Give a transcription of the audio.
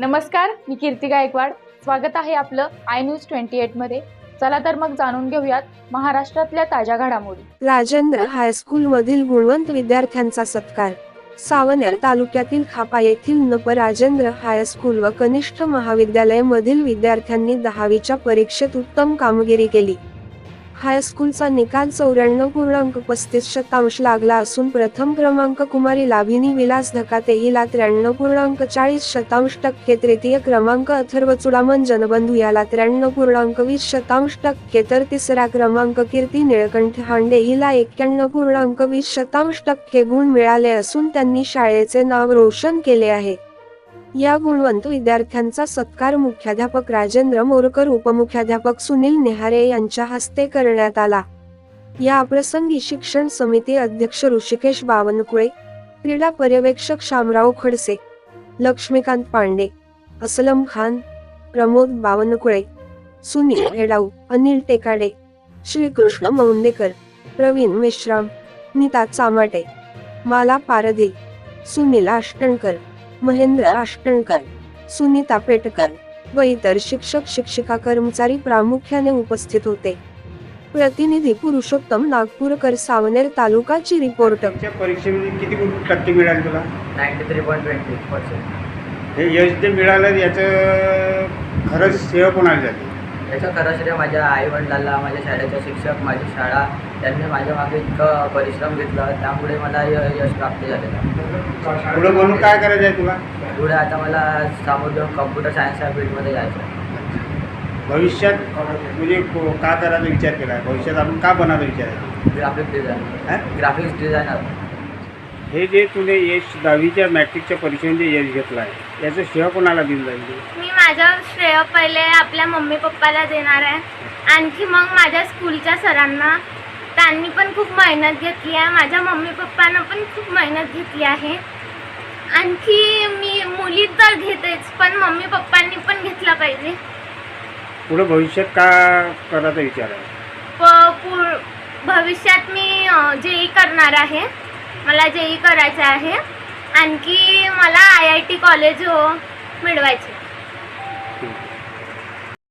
नमस्कार, मी कीर्ती गायकवाड. स्वागत आहे आपलं आय न्यूज 28 मध्ये. चला तर मग जाणून घेऊयात महाराष्ट्रातल्या ताज्या घडामोडी. राजेंद्र हायस्कूल मधील गुणवंत विद्यार्थ्यांचा सत्कार. सावनेर तालुक्यातील खापा येथील नप राजेंद्र हायस्कूल व कनिष्ठ महाविद्यालय मधील विद्यार्थ्यांनी 10वीच्या परीक्षेत उत्तम कामगिरी केली. हायस्कूलचा निकाल 94.35% लागला असून प्रथम क्रमांक कुमारी लाभिनी विलास धकाते हिला 93.40%, तृतीय क्रमांक अथर्व चुडामन जनबंधू याला 93.20%, तर तिसरा क्रमांक कीर्ती निळकंठ हांडे हिला 91.20% गुण मिळाले असून त्यांनी शाळेचे नाव रोशन केले आहे. या गुणवंत विद्यार्थ्यांचा सत्कार मुख्याध्यापक राजेंद्र मोरकर, उपमुख्याध्यापक सुनील नेहारे यांच्या हस्ते करण्यात आला. या प्रसंगी शिक्षण समिती अध्यक्ष ऋषिकेश बावनकुळे, क्रीडा पर्यवेक्षक शामराव खडसे, लक्ष्मीकांत पांडे, असलम खान, प्रमोद बावनकुळे, सुनील हेडाऊ, अनिल टेकाडे, श्रीकृष्ण मौंदेकर, प्रवीण मेश्राम, नीता चामाटे, माला पारधी, सुनील आष्टणकर, महेंद्र आष्टणकर, सुनीता पेटकर व इतर शिक्षक शिक्षिका कर्मचारी प्रामुख्याने उपस्थित होते. प्रतिनिधी पुरुषोत्तम नागपूरकर, सावनेर तालुकाची रिपोर्टर. परीक्षेमध्ये किती टक्के मिळाले तुला? 93.20%. हे यश जे मिळालं याचं खरंच श्रेय कोणाला जाते? याचं खरं श्रेय माझ्या आई वडिलांना, माझ्या शाळेचे शिक्षक, माझी शाळा, त्यांनी माझ्या मागे इतकं परिश्रम घेतला, त्यामुळे मला यश प्राप्त झालेलं. पुढे म्हणून काय करायचं आहे तुला? पुढे आता मला समोर कम्प्युटर सायन्स या फील्डमध्ये जायचं आहे. भविष्यात म्हणजे का करायचा विचार केला आहे? भविष्यात आपण का बनायचा विचार आहे? Graphics designer. हे जे तुने यश 10वीच्या मॅट्रिकच्या परीक्षेमध्ये यश घेतलं आहे याचं श्रेय कोणाला दिलं जाईल? मी माझं श्रेय पहिले आपल्या मम्मी पप्पाला देणार आहे. आणखी मग माझ्या स्कूलच्या सरांना, त्यांनी पण खूप मेहनत घेतली आहे. माझ्या मम्मी पप्पांना पण खूप मेहनत घेतली आहे. आणखी मी मुली तर घेतेच, पण मम्मी पप्पांनी पण घेतला पाहिजे. पुढे भविष्यात का करायचा विचार आहे? भविष्यात मी JEE करणार आहे. मला JEE करायचं आहे. आणखी मला IIT कॉलेज मिळवायचे.